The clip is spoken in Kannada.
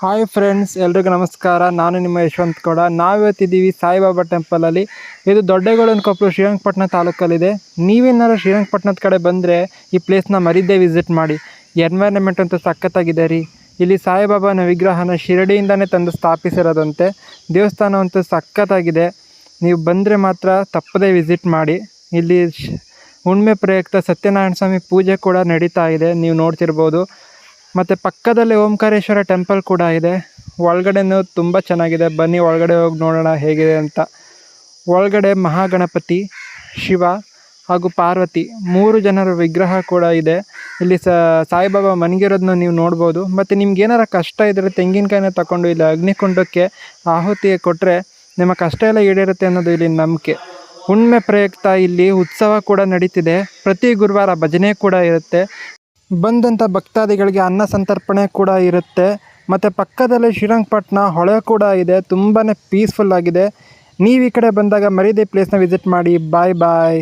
ಹಾಯ್ ಫ್ರೆಂಡ್ಸ್, ಎಲ್ರಿಗೂ ನಮಸ್ಕಾರ. ನಾನು ನಿಮ್ಮ ಯಶವಂತ್ ಗೌಡ. ನಾವಿವತ್ತಿದ್ದೀವಿ ಸಾಯಿಬಾಬಾ ಟೆಂಪಲಲ್ಲಿ. ಇದು ದೊಡ್ಡಗೌಡನಕೊಪ್ಪಲು ಶ್ರೀರಂಗಪಟ್ಟಣ ತಾಲೂಕಲ್ಲಿದೆ. ನೀವೇನಾದ್ರು ಶ್ರೀರಂಗಪಟ್ಟಣದ ಕಡೆ ಬಂದರೆ ಈ ಪ್ಲೇಸ್ನ ಮರಿದೇ ವಿಸಿಟ್ ಮಾಡಿ. ಎನ್ವೈರನ್ಮೆಂಟ್ ಅಂತೂ ಸಖತ್ತಾಗಿದೆ ರೀ. ಇಲ್ಲಿ ಸಾಯಿಬಾಬಾನ ವಿಗ್ರಹನ ಶಿರಡಿಯಿಂದನೇ ತಂದು ಸ್ಥಾಪಿಸಿರೋದಂತೆ. ದೇವಸ್ಥಾನ ಅಂತೂ ಸಖತ್ತಾಗಿದೆ. ನೀವು ಬಂದರೆ ಮಾತ್ರ ತಪ್ಪದೇ ವಿಸಿಟ್ ಮಾಡಿ. ಇಲ್ಲಿ ಹುಣ್ಣಿಮೆ ಪ್ರಯುಕ್ತ ಸತ್ಯನಾರಾಯಣ ಸ್ವಾಮಿ ಪೂಜೆ ಕೂಡ ನಡೀತಾ ಇದೆ, ನೀವು ನೋಡ್ತಿರ್ಬೋದು. ಮತ್ತು ಪಕ್ಕದಲ್ಲೇ ಓಂಕಾರೇಶ್ವರ ಟೆಂಪಲ್ ಕೂಡ ಇದೆ. ಒಳಗಡೆನೂ ತುಂಬ ಚೆನ್ನಾಗಿದೆ. ಬನ್ನಿ ಒಳಗಡೆ ಹೋಗಿ ನೋಡೋಣ ಹೇಗಿದೆ ಅಂತ. ಒಳಗಡೆ ಮಹಾಗಣಪತಿ, ಶಿವ ಹಾಗೂ ಪಾರ್ವತಿ 3 ಜನರ ವಿಗ್ರಹ ಕೂಡ ಇದೆ. ಇಲ್ಲಿ ಸಾಯಿಬಾಬಾ ಮನಗಿರೋದನ್ನ ನೀವು ನೋಡ್ಬೋದು. ಮತ್ತು ನಿಮ್ಗೆ ಏನಾರ ಕಷ್ಟ ಇದ್ದರೆ ತೆಂಗಿನಕಾಯಿನ ತಗೊಂಡು ಇಲ್ಲಿ ಅಗ್ನಿಕುಂಡಕ್ಕೆ ಆಹುತಿ ಕೊಟ್ಟರೆ ನಿಮ್ಮ ಕಷ್ಟ ಎಲ್ಲ ಈಡೇರುತ್ತೆ ಅನ್ನೋದು ಇಲ್ಲಿ ನಂಬಿಕೆ. ಹುಣ್ಣಿಮೆ ಪ್ರಯುಕ್ತ ಇಲ್ಲಿ ಉತ್ಸವ ಕೂಡ ನಡೀತಿದೆ. ಪ್ರತಿ ಗುರುವಾರ ಭಜನೆ ಕೂಡ ಇರುತ್ತೆ. ಬಂದಂಥ ಭಕ್ತಾದಿಗಳಿಗೆ ಅನ್ನ ಸಂತರ್ಪಣೆ ಕೂಡ ಇರುತ್ತೆ. ಮತ್ತು ಪಕ್ಕದಲ್ಲೇ ಶ್ರೀರಂಗಪಟ್ಟಣ ಹೊಳೆ ಕೂಡ ಇದೆ. ತುಂಬಾ ಪೀಸ್ಫುಲ್ ಆಗಿದೆ. ನೀವು ಈ ಕಡೆ ಬಂದಾಗ ಮರಿದೇ ಪ್ಲೇಸ್ನ ವಿಸಿಟ್ ಮಾಡಿ. ಬಾಯ್ ಬಾಯ್.